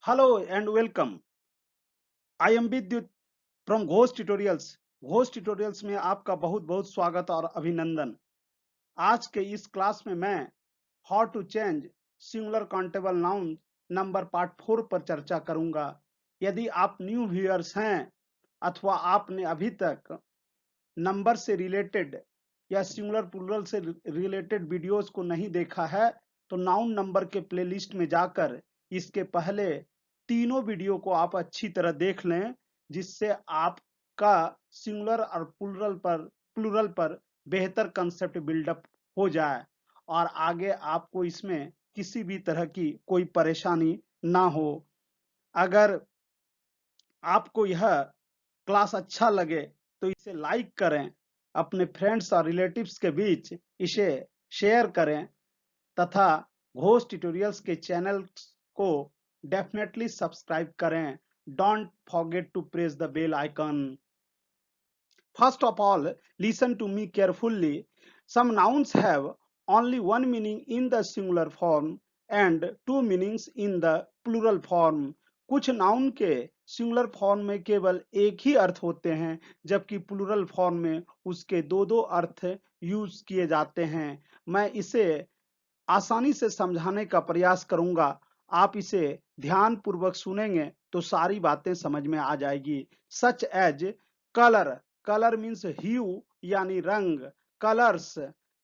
Hello and welcome. I am Vidyut from Ghosh tutorials. Ghosh tutorials में आपका बहुत बहुत स्वागत और अभिनंदन। आज के इस क्लास में मैं how to change singular countable noun number part 4 पर चर्चा करूंगा। यदि आप न्यू व्यूअर्स हैं अथवा आपने अभी तक नंबर से रिलेटेड या सिंगुलर प्लूरल से रिलेटेड वीडियोस को नहीं देखा है तो नाउन नंबर के प्लेलिस्ट में जाकर इसके पहले तीनों वीडियो को आप अच्छी तरह देख लें, जिससे आपका सिंगुलर और प्लूरल पर बेहतर कंसेप्ट बिल्डअप हो जाए और आगे आपको इसमें किसी भी तरह की कोई परेशानी ना हो। अगर आपको यह क्लास अच्छा लगे तो इसे लाइक करें, अपने फ्रेंड्स और रिलेटिव्स के बीच इसे शेयर करें तथा घोष ट्यूटोरियल्स के चैनल को डेफिनेटली सब्सक्राइब करें। Don't forget to press the bell icon. First of all, listen to me carefully. Some nouns have only one meaning in the singular form and two meanings in the plural form. कुछ noun के singular form में केवल एक ही अर्थ होते हैं, जबकि plural form में उसके दो दो अर्थ यूज किए जाते हैं। मैं इसे आसानी से समझाने का प्रयास करूंगा। आप इसे ध्यान पूर्वक सुनेंगे तो सारी बातें समझ में आ जाएगी। Such as colour, colour means hue यानी रंग। कलर्स,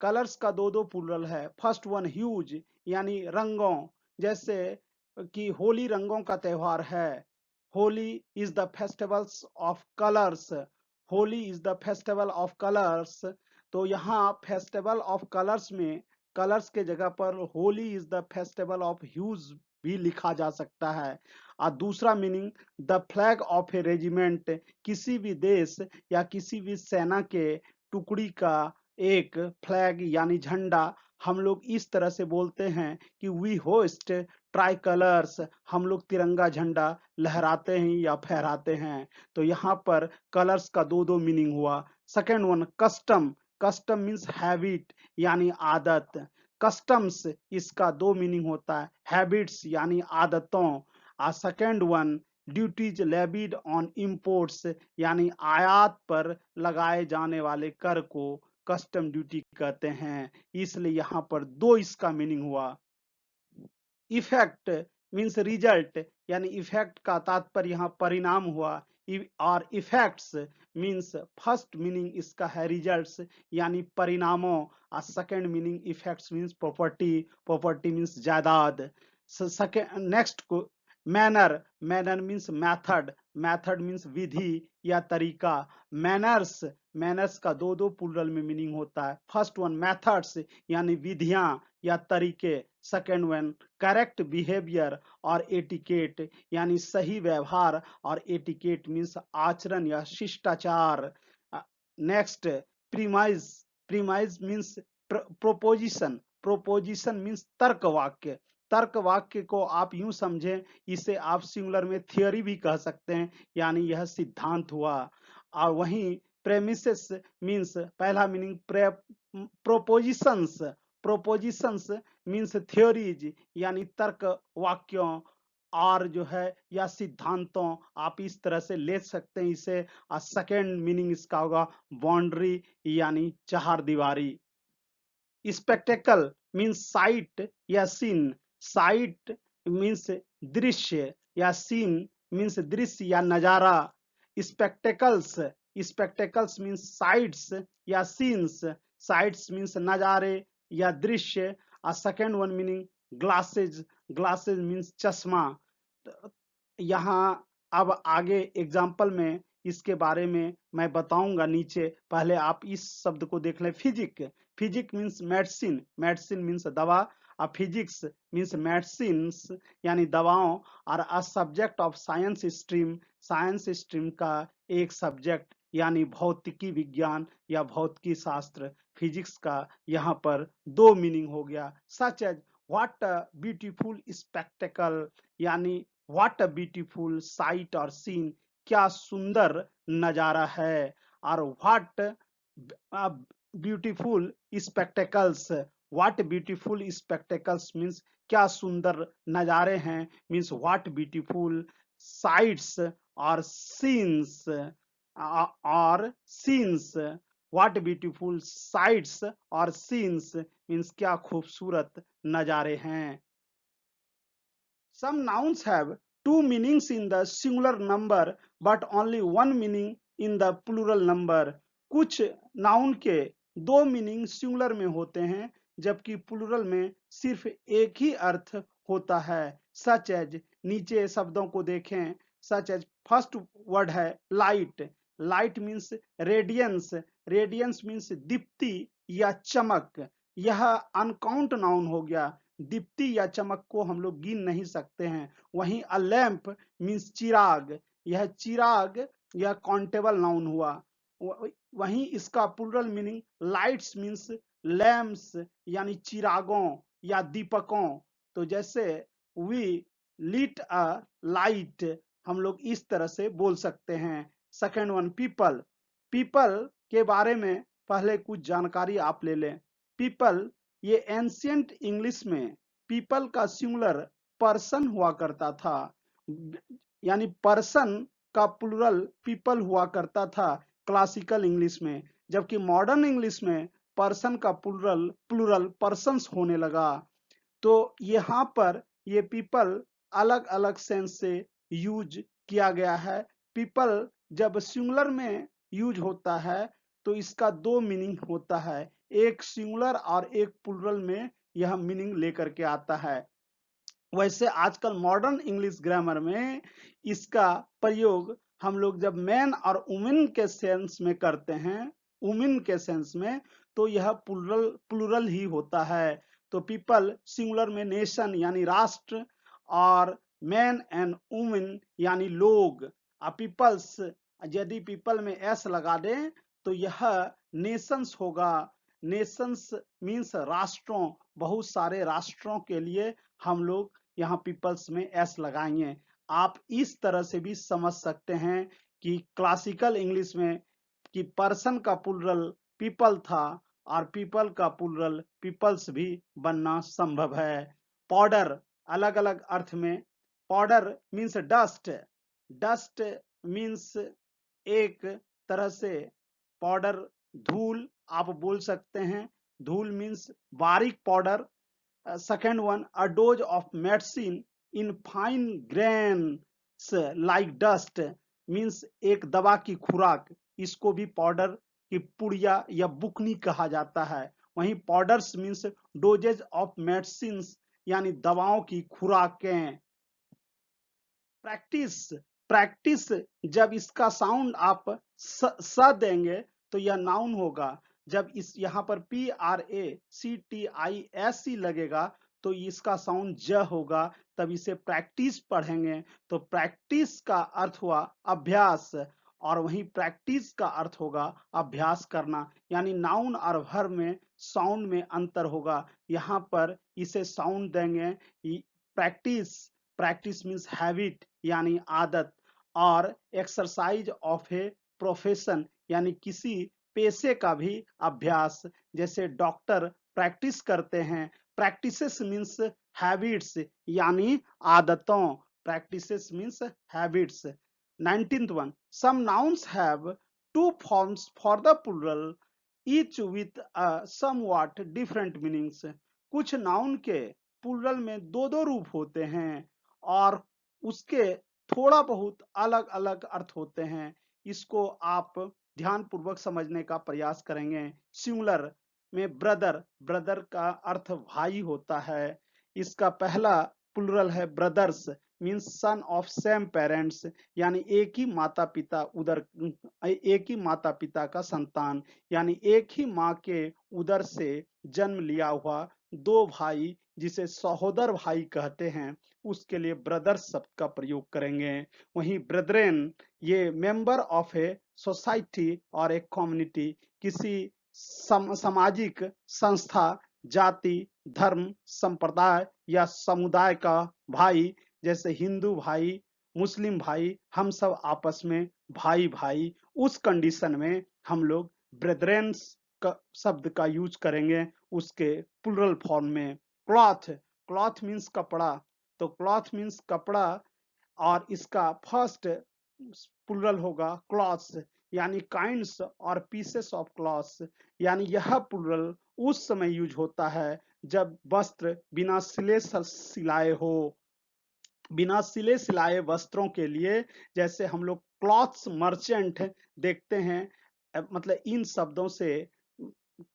कलर्स का दो दो प्लूरल है। फर्स्ट वन ह्यूज यानी रंगों, जैसे कि होली रंगों का त्योहार है। Holi is the festivals of colours. Holi is the festival of colours. तो यहाँ फेस्टिवल ऑफ कलर्स में कलर्स के जगह पर Holi is the festival of huge भी लिखा जा सकता है। और दूसरा meaning the flag of A regiment, किसी भी देश या किसी भी सेना के टुकड़ी का एक फ्लैग यानी झंडा। हम लोग इस तरह से बोलते हैं कि वी होस्ट ट्राई कलर्स, हम लोग तिरंगा झंडा लहराते हैं या फहराते हैं। तो यहाँ पर कलर्स का दो दो मीनिंग हुआ। Second one custom, custom means habit यानी आदत। कस्टम्स इसका दो मीनिंग होता है, हैबिट्स यानी आदतों। आ second one duties levied on imports यानी आयात पर लगाए जाने वाले कर को कस्टम ड्यूटी कहते हैं। इसलिए यहाँ पर दो इसका मीनिंग हुआ। इफेक्ट मीन्स रिजल्ट यानी इफेक्ट का तात्पर्य यहाँ परिणाम हुआ। और इफेक्ट्स मीन्स फर्स्ट मीनिंग इसका है रिजल्ट्स यानी परिणामों, और second meaning effects means property, property means जायदाद। नेक्स्ट को manner, manner means method, method means विधि या तरीका। मैनर्स, मैनर्स का दो दो प्लूरल में मीनिंग होता है। फर्स्ट वन मेथड्स यानी विधियां या तरीके। सेकेंड वन करेक्ट बिहेवियर और एटिकेट यानी सही व्यवहार, और एटिकेट मीन्स आचरण या शिष्टाचार। Next premise, premise means proposition, proposition means तर्क वाक्य। तर्क वाक्य को आप यूं समझें, इसे आप सिंगुलर में थियोरी भी कह सकते हैं, यानी यह सिद्धांत हुआ। और वहीं प्रेमिसेस मीन्स पहला meaning propositions, propositions means theories यानी तर्क वाक्यों और जो है या सिद्धांतों, आप इस तरह से ले सकते हैं इसे। और सेकेंड मीनिंग इसका होगा बाउंड्री यानी चार दीवारी। स्पेक्टेकल मीन्स साइट या सीन, साइट मीन्स दृश्य या सीन मीन्स दृश्य या नजारा। स्पेक्टेकल्स, स्पेक्टेकल्स मीन्स साइट्स या सीन्स, साइट्स मीन्स नजारे या दृश्य। और second one meaning glasses, glasses means चश्मा। यहाँ अब आगे एग्जाम्पल में इसके बारे में मैं बताऊंगा नीचे, पहले आप इस शब्द को देख लें। Physic, physic means medicine, medicine means दवा, और फिजिक्स मीन्स मेडिसिन्स यानी दवाओं। और a subject of science stream, science stream का एक सब्जेक्ट यानी भौतिकी विज्ञान या भौतिकी शास्त्र। फिजिक्स का यहाँ पर दो मीनिंग हो गया। Such as what a beautiful spectacle यानी व्हाट अ ब्यूटीफुल साइट और सीन, क्या सुंदर नजारा है। और what beautiful spectacles, what beautiful spectacles means क्या सुंदर नजारे हैं, मीन्स व्हाट ब्यूटीफुल साइट्स और सीन्स, और सीन्स, व्हाट ब्यूटीफुल साइट्स और सीन्स मीन्स क्या खूबसूरत नजारे हैं। Some nouns have two meanings in the singular number but only one meaning in the plural number. कुछ नाउन के दो मीनिंग सिंगुलर में होते हैं जबकि प्लूरल में सिर्फ एक ही अर्थ होता है। सच एज, नीचे शब्दों को देखें। सच एज फर्स्ट वर्ड है light. Light means radiance. Radiance means दीप्ति या चमक। यह अनकाउंट नाउन हो गया। दीप्ति या चमक को हम लोग गिन नहीं सकते हैं। वहीं अ लैंप मीन्स चिराग। यह चिराग यह काउंटेबल नाउन हुआ। वहीं इसका plural meaning lights means lamps यानी चिरागों या दीपकों। तो जैसे वी लीट अ लाइट, हम लोग इस तरह से बोल सकते हैं। Second one people. पीपल के बारे में पहले कुछ जानकारी आप ले लें। पीपल ये एंशियंट इंग्लिश में पीपल का सिंगुलर पर्सन हुआ करता था, यानी पर्सन का प्लूरल पीपल हुआ करता था क्लासिकल इंग्लिश में, जबकि मॉडर्न इंग्लिश में पर्सन का प्लूरल पर्सन्स होने लगा। तो यहाँ पर ये पीपल अलग अलग सेंस से यूज किया गया है। पीपल जब सिंगुलर में यूज होता है तो इसका दो मीनिंग होता है, एक सिंगुलर और एक प्लूरल में यह मीनिंग लेकर के आता है। वैसे आजकल मॉडर्न इंग्लिश ग्रामर में इसका प्रयोग हम लोग जब मैन और वुमेन के सेंस में करते हैं, वुमेन के सेंस में, तो यह प्लूरल ही होता है। तो पीपल सिंगुलर में नेशन यानी राष्ट्र, और मैन एंड वुमेन यानी लोग। पीपल्स, यदि पीपल में एस लगा दें तो यह नेशंस होगा। नेशंस मीन्स राष्ट्रों, बहुत सारे राष्ट्रों के लिए हम लोग यहाँ पीपल्स में एस लगाएंगे। आप इस तरह से भी समझ सकते हैं कि क्लासिकल इंग्लिश में कि पर्सन का प्लूरल पीपल था और पीपल का प्लूरल पीपल्स भी बनना संभव है। पाउडर अलग अलग अर्थ में। Powder means dust. Dust means एक तरह से पाउडर धूल आप बोल सकते हैं। धूल मीन्स बारीक powder. Second one a dose of medicine in fine grains like dust means एक दवा की खुराक, इसको भी पाउडर की पुड़िया या बुकनी कहा जाता है। वहीं powders means doses of medicine यानी दवाओं की खुराकें। प्रैक्टिस, प्रैक्टिस जब इसका साउंड आप स देंगे तो यह नाउन होगा। जब इस यहाँ पर PRACTIS लगेगा तो इसका साउंड ज होगा, तब इसे प्रैक्टिस पढ़ेंगे। तो प्रैक्टिस का अर्थ हुआ अभ्यास, और वहीं प्रैक्टिस का अर्थ होगा अभ्यास करना, यानी नाउन और वर्ब में साउंड में अंतर होगा। यहाँ पर इसे साउंड देंगे प्रैक्टिस। प्रैक्टिस मीन्स हैबिट यानी आदत, और एक्सरसाइज ऑफ ए प्रोफेशन यानी किसी पेशे का भी अभ्यास। जैसे डॉक्टर प्रैक्टिस करते हैं। प्रैक्टिसेस मीन्स हैबिट्स यानी आदतों। Practices means habits. 19th one, some nouns have two forms for the plural each with a somewhat different meanings. कुछ नाउन के प्लूरल में दो दो रूप होते हैं और उसके थोड़ा बहुत अलग अलग अर्थ होते हैं। इसको आप ध्यान पूर्वक समझने का प्रयास करेंगे। सिंगुलर में ब्रदर, ब्रदर का अर्थ भाई होता है। इसका पहला प्लूरल है brothers means son of same parents, यानी एक ही माता पिता एक ही माता पिता का संतान, यानी एक ही माँ के उदर से जन्म लिया हुआ दो भाई जिसे सहोदर भाई कहते हैं, उसके लिए ब्रदर्स शब्द का प्रयोग करेंगे। वहीं ब्रदरेन ये मेंबर ऑफ ए सोसाइटी और एक कम्युनिटी, किसी सामाजिक संस्था, जाति, धर्म, संप्रदाय या समुदाय का भाई, जैसे हिंदू भाई, मुस्लिम भाई, हम सब आपस में भाई भाई, उस कंडीशन में हम लोग ब्रेदरेंस शब्द का यूज करेंगे उसके प्लूरल फॉर्म में। क्लॉथ, क्लॉथ मीन्स कपड़ा, तो क्लॉथ मीन्स कपड़ा और इसका फर्स्ट प्लूरल होगा क्लॉथ्स, यानी काइंड्स और पीसेस ऑफ क्लॉथ्स, यानी यह प्लूरल उस समय यूज होता है जब वस्त्र बिना सिले सिलाए हो। बिना सिले सिलाए वस्त्रों के लिए जैसे हम लोग क्लॉथ्स मर्चेंट देखते हैं, मतलब इन शब्दों से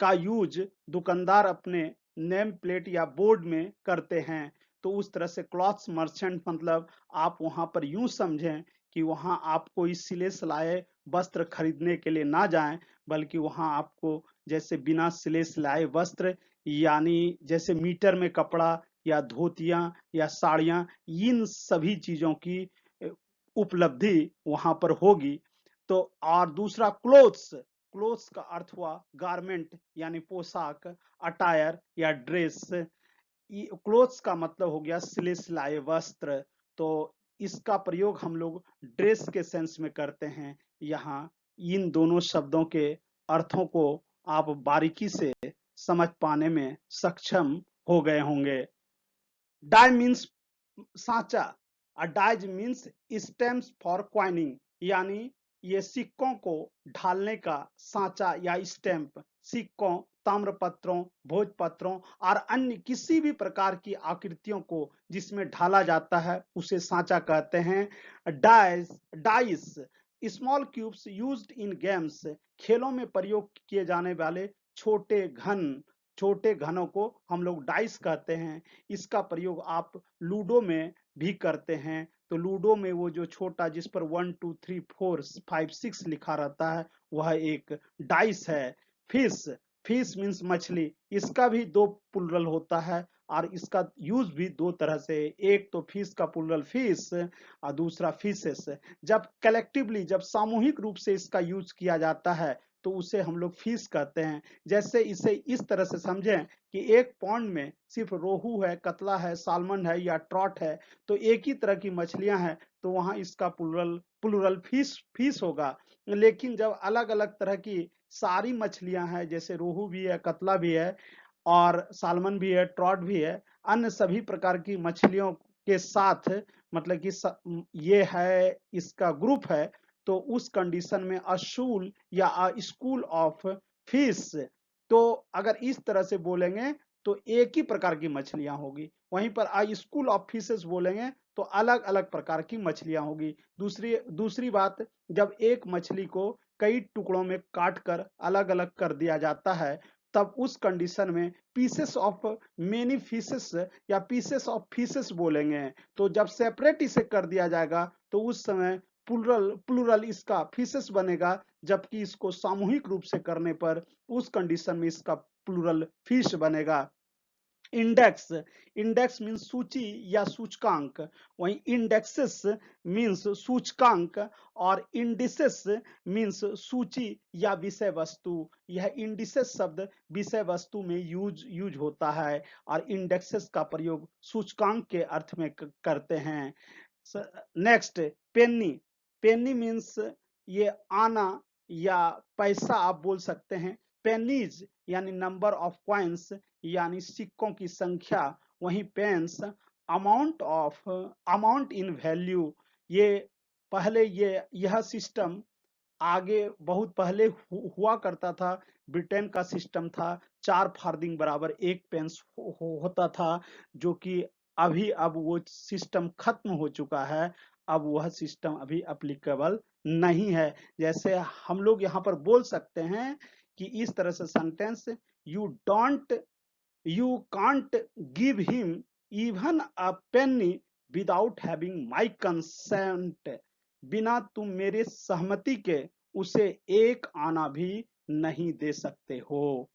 का यूज दुकानदार अपने नेम प्लेट या बोर्ड में करते हैं। तो उस तरह से क्लॉथ्स मर्चेंट मतलब आप वहां पर यूं समझें कि वहां आप कोई सिले सिलाए वस्त्र खरीदने के लिए ना जाएं, बल्कि वहां आपको जैसे बिना सिले सिलाए वस्त्र, यानी जैसे मीटर में कपड़ा या धोतियां या साड़ियां, इन सभी चीजों की उपलब्धि वहां पर होगी। तो और दूसरा क्लोथ्स, क्लोथ्स का अर्थ हुआ गारमेंट यानी पोशाक, अटायर या ड्रेस। क्लोथ्स का मतलब हो गया सिले सिलाए वस्त्र, तो इसका प्रयोग हम लोग ड्रेस के सेंस में करते हैं। यहाँ इन दोनों शब्दों के अर्थों को आप बारीकी से समझ पाने में सक्षम हो गए होंगे। डाई मीन्स सांचा, dies means stamps for coining, यानी ये सिक्कों को ढालने का सांचा या स्टैंप। सिक्कों, ताम्रपत्रों, भोजपत्रों और अन्य किसी भी प्रकार की आकृतियों को जिसमें ढाला जाता है उसे सांचा कहते हैं। Dice, dice small cubes used in games, खेलों में प्रयोग किए जाने वाले छोटे घनों को हम लोग डाइस कहते हैं। इसका प्रयोग आप लूडो में भी करते हैं। तो लूडो में वो जो छोटा जिस पर 1 2 3 4 5 6 लिखा रहता है वह एक डाइस है। फिश, फिश मीन्स मछली, इसका भी दो प्लूरल होता है और इसका यूज भी दो तरह से, एक तो फिश का प्लूरल फिश और दूसरा फिशेस। जब कलेक्टिवली, जब सामूहिक रूप से इसका यूज किया जाता है तो उसे हम लोग फिश कहते हैं। जैसे इसे इस तरह से समझें कि एक पॉन्ड में सिर्फ रोहू है, कतला है, सालमन है या ट्रॉट है, तो एक ही तरह की मछलियां हैं, तो वहां इसका प्लूरल प्लूरल फिश फिश होगा। लेकिन जब अलग अलग तरह की सारी मछलियां हैं, जैसे रोहू भी है, कतला भी है और सालमन भी है, ट्रॉट भी है, अन्य सभी प्रकार की मछलियों के साथ, मतलब कि ये है इसका ग्रुप है, तो उस कंडीशन में अशूल या अ स्कूल ऑफ फिश, तो अगर इस तरह से बोलेंगे तो एक ही प्रकार की मछलियां होगी। वहीं पर अ स्कूल ऑफ फिशेस बोलेंगे तो अलग अलग प्रकार की मछलियां होगी। दूसरी दूसरी बात, जब एक मछली को कई टुकड़ों में काट कर अलग अलग कर दिया जाता है, तब उस कंडीशन में पीसेस ऑफ मेनी फिशेस या पीसेस ऑफ फिशेस बोलेंगे। तो जब सेपरेट इसे कर दिया जाएगा तो उस समय प्लूरल प्लूरल इसका फिशेस बनेगा, जबकि इसको सामूहिक रूप से करने पर उस कंडीशन में इसका प्लूरल फिश बनेगा। इंडेक्स, इंडेक्स मीन्स सूची या सूचकांक, वहीं इंडेक्सेस मीन्स सूचकांक और इंडिसेस मीन्स सूची या विषय वस्तु। यह इंडिसेस शब्द विषय वस्तु में यूज होता है और इंडेक्सेस का प्रयोग सूचकांक के अर्थ में करते हैं। नेक्स्ट, पेनी, पेनी मीन्स ये आना या पैसा आप बोल सकते हैं। पेनीज यानी नंबर ऑफ कॉइन्स, यानी सिक्कों की संख्या। वहीं pence amount of, amount in value. ये पहले यह सिस्टम आगे बहुत पहले हुआ करता था। ब्रिटेन का सिस्टम था 4 फार्दिंग बराबर 1 पेंस होता था, जो कि अभी अब वो सिस्टम खत्म हो चुका है। अब वह सिस्टम अभी अप्लीकेबल नहीं है। जैसे हम लोग यहाँ पर बोल सकते हैं कि इस तरह से sentence, you don't, you can't give him even a Penney without having my consent, बिना तुम मेरे सहमति के उसे एक आना भी नहीं दे सकते हो।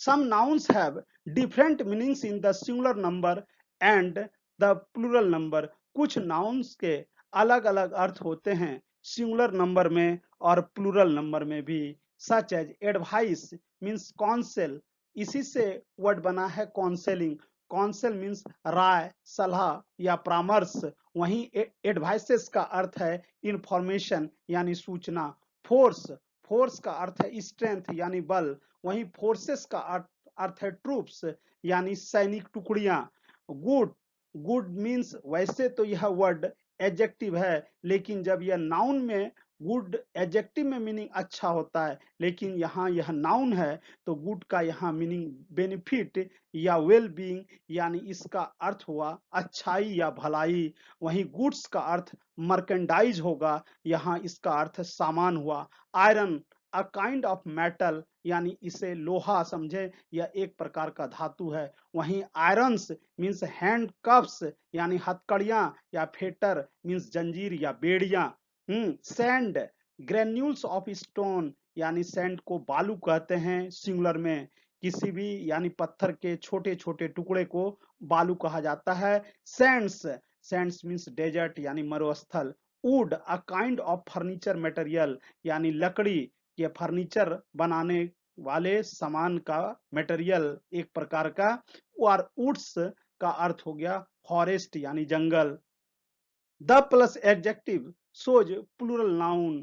Some nouns have different meanings in the singular number and the plural number. कुछ nouns के अलग अलग अर्थ होते हैं सिंगुलर नंबर में और प्लूरल नंबर में भी। Such as advice means counsel, इसी से वर्ड बना है काउंसलिंग। काउंसिल मीन्स राय, सलाह या परामर्श। वहीं एडवाइसेस का अर्थ है इंफॉर्मेशन यानी सूचना। फोर्स, फोर्स का अर्थ है स्ट्रेंथ यानी बल, वहीं फोर्सेस का अर्थ है ट्रूप्स यानी सैनिक टुकड़ियां। गुड, गुड मीन्स वैसे तो यह वर्ड एडजेक्टिव है, लेकिन जब यह नाउन में गुड एडजेक्टिव में मीनिंग अच्छा होता है, लेकिन यहाँ यह नाउन है तो गुड का यहाँ मीनिंग बेनिफिट या वेल बीइंग यानी इसका अर्थ हुआ अच्छाई या भलाई। वहीं गुड्स का अर्थ मर्केंडाइज होगा, यहाँ इसका अर्थ सामान हुआ। Iron a kind of metal यानी इसे लोहा समझे, यह एक प्रकार का धातु है। वहीं आयरन्स मीन्स हैंड कफ्स यानी हथकड़ियां, या फेटर मीन्स जंजीर या बेड़ियां। सैंड ग्रेन्यूल्स ऑफ स्टोन यानी सैंड को बालू कहते हैं सिंगुलर में, किसी भी यानी पत्थर के छोटे छोटे टुकड़े को बालू कहा जाता है। सैंड्स, सैंड्स मीन्स डेजर्ट यानी मरुस्थल। Would a kind of furniture material यानी लकड़ी के फर्नीचर बनाने वाले सामान का मटेरियल एक प्रकार का। और वुड्स का अर्थ हो गया फॉरेस्ट यानी जंगल। The plus adjective shows plural noun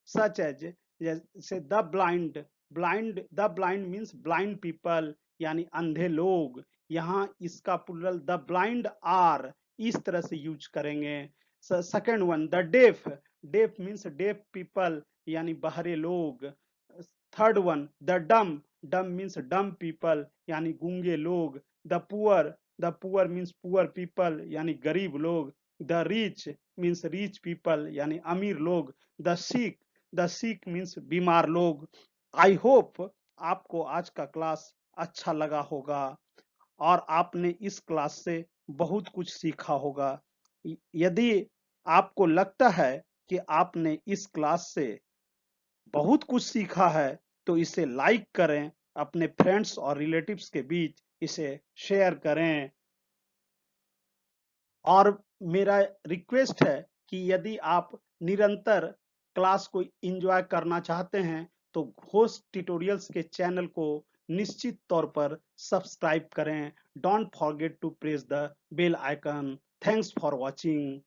such as जैसे the blind, blind the blind means blind people यानी अंधे लोग, यहाँ इसका प्लूरल द ब्लाइंड आर इस तरह से यूज करेंगे। Second one the deaf, deaf means deaf people यानी बहरे लोग। थर्ड वन द डम, डम मीन्स डम पीपल यानी गूंगे लोग। The poor means poor people यानी गरीब लोग। The rich means rich people यानी अमीर लोग। The sick, the sick means बीमार लोग। आई होप आपको आज का क्लास अच्छा लगा होगा और आपने इस क्लास से बहुत कुछ सीखा होगा। यदि आपको लगता है कि आपने इस क्लास से बहुत कुछ सीखा है तो इसे लाइक करें, अपने फ्रेंड्स और रिलेटिव्स के बीच इसे शेयर करें। और मेरा रिक्वेस्ट है कि यदि आप निरंतर क्लास को एंजॉय करना चाहते हैं तो घोष ट्यूटोरियल्स के चैनल को निश्चित तौर पर सब्सक्राइब करें। Don't forget to press the bell icon. Thanks for watching.